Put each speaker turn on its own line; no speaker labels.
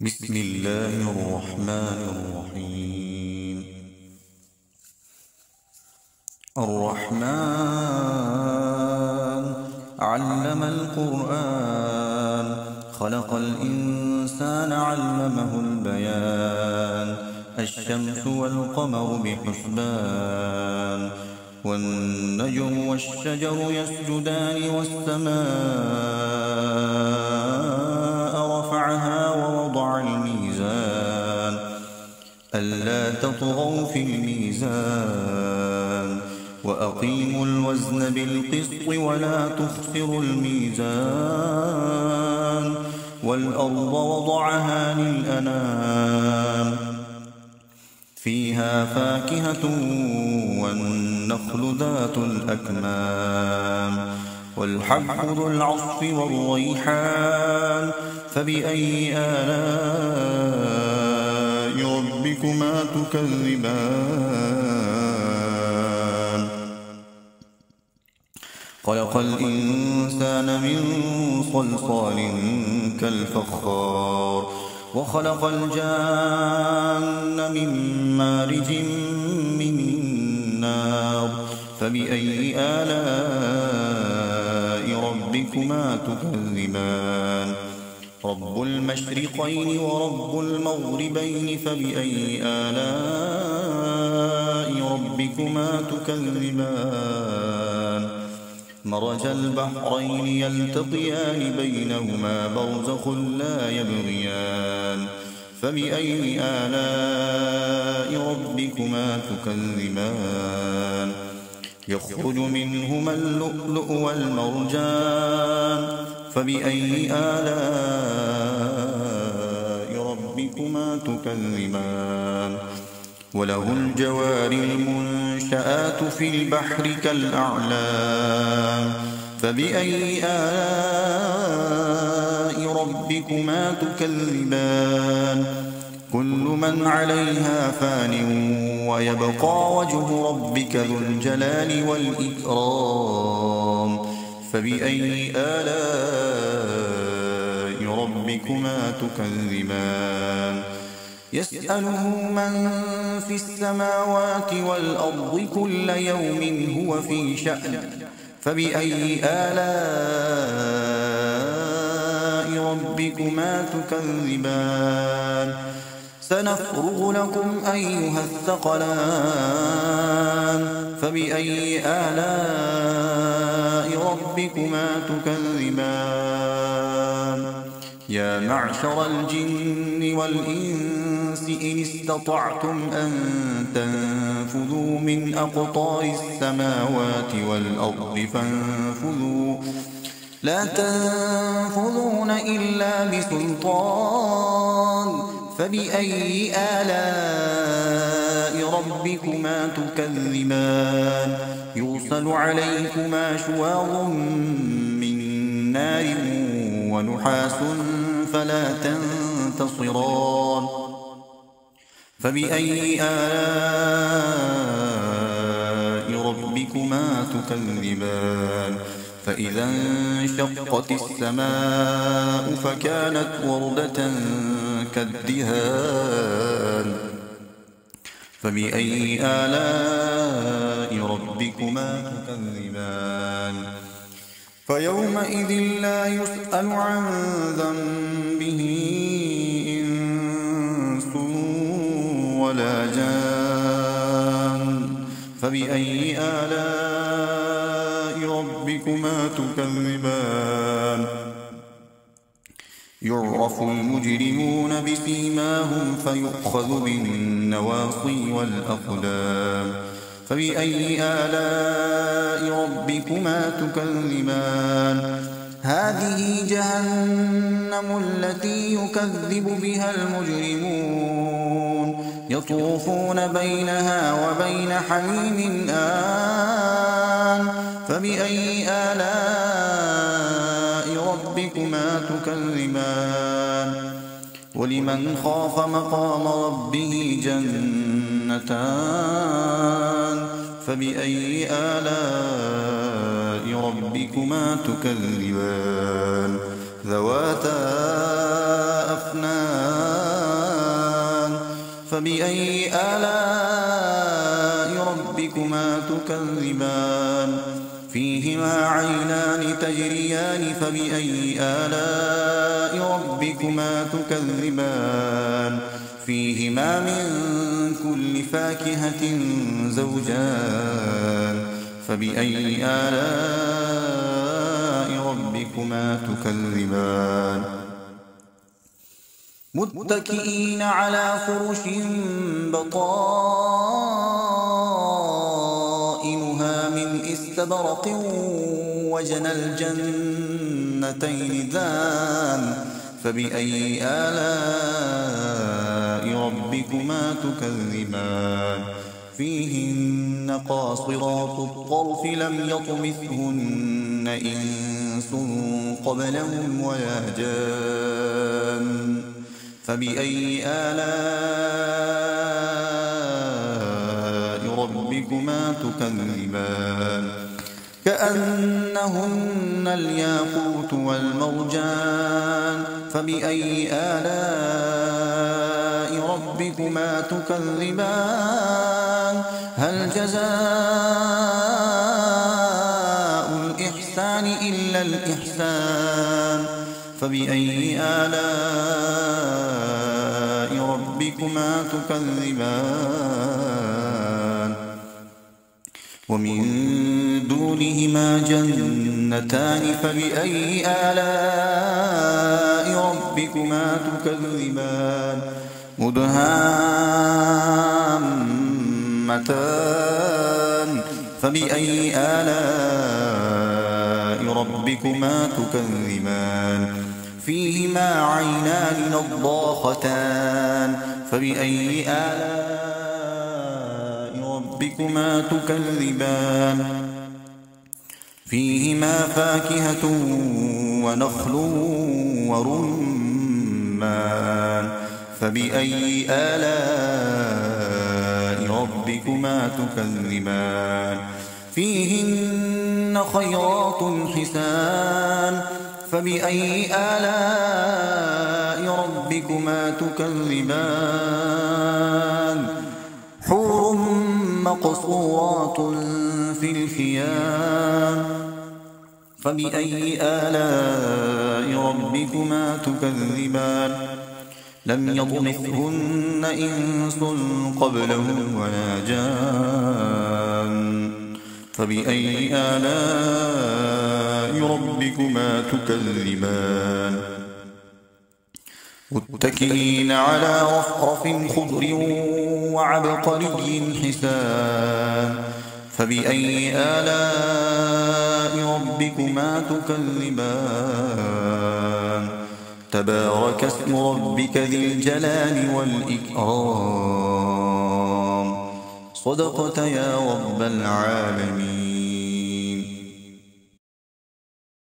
بسم الله الرحمن الرحيم. الرحمن علم القرآن خلق الإنسان علمه البيان. الشمس والقمر بحسبان والنجم والشجر يسجدان والسماء رفعها ووضع الميزان ألا تطغوا في الميزان وأقيموا الوزن بالقسط ولا تخسروا الميزان والأرض وضعها للأنام فيها فاكهة والنخل ذات الأكمام والحب ذو العصف والريحان فبأي آلاء ربكما تكذبان. خلق الإنسان من صلصال كالفخار وخلق الجان من مارج من نار فبأي آلاء ربكما تكذبان. رب المشرقين ورب المغربين فبأي آلاء ربكما تكذبان. مرج البحرين يلتقيان بينهما برزخ لا يبغيان فبأي آلاء ربكما تكذبان. يخرج منهما اللؤلؤ والمرجان فبأي آلاء ربكما تكذبان. وله الجوار المنشآت في البحر كالأعلام فبأي آلاء ربكما تكذبان. كل من عليها فان ويبقى وجه ربك ذو الجلال والإكرام فبأي آلاء ربكما تكذبان. يسأله من في السماوات والأرض كل يوم هو في شأن فبأي آلاء ربكما تكذبان. سنفرغ لكم أيها الثقلان فبأي آلاء ربكما تكذبان. يا معشر الجن والإنس إن استطعتم أن تنفذوا من أقطار السماوات والأرض فانفذوا لا تنفذون إلا بسلطان فبأي آلاء ربكما تكذبان. يرسل عليكما شواظ من نار ونحاس فلا تنتصران فبأي آلاء ربكما تكذبان. فإذا انشقت السماء فكانت وردة كالدهان فبأي آلاء ربكما تكذبان. فيومئذ لا يسأل عن ذنبه إنس ولا جان فبأي آلاء ربكما تكذبان. يعرف المجرمون بسيماهم فيؤخذ بالنواصي والأقدام فبأي آلاء ربكما تكذبان. هذه جهنم التي يكذب بها المجرمون يطوفون بينها وبين حميم آن فبأي آلاء ربكما تكذبان. ولمن خاف مقام ربه جنتان فبأي آلاء ربكما تكذبان. ذواتا أفنان فبأي آلاء ربكما تكذبان فيهما عينان تجريان فبأي آلاء ربكما تكذبان فيهما من كل فاكهة زوجان فبأي آلاء ربكما تكذبان متكئين على فرش بطائنها من استبرق وجنى الجنتين دان فبأي آلاء ربكما تكذبان فيهن قاصرات الطرف لم يطمثهن إنس قبلهم ولا جان فبأي آلاء ربكما تكذبان كأنهن الياقوت والمرجان فبأي آلاء ربكما تكذبان هل جزاء الإحسان إلا الإحسان فبأي آلاء ربكما تكذبان ومن دونهما جنتان فبأي آلاء ربكما تكذبان مدهامتان فبأي آلاء ربكما تكذبان فيهما عينان نضاختان فبأي آلاء ربكما تكذبان فيهما فاكهة ونخل ورمان فبأي آلاء ربكما تكذبان فيهن خيرات حسان فبأي آلاء ربكما تكذبان حور مقصورات في الخيام فبأي آلاء ربكما تكذبان لم يطمثهن إنس قبلهم ولا جان فبأي آلاء ربكما تكذبان متكئين على رفرف خضر وعبقري حسان فبأي آلاء ربكما تكذبان تبارك اسم ربك ذي الجلال والإكرام صدقت يا رب العالمين.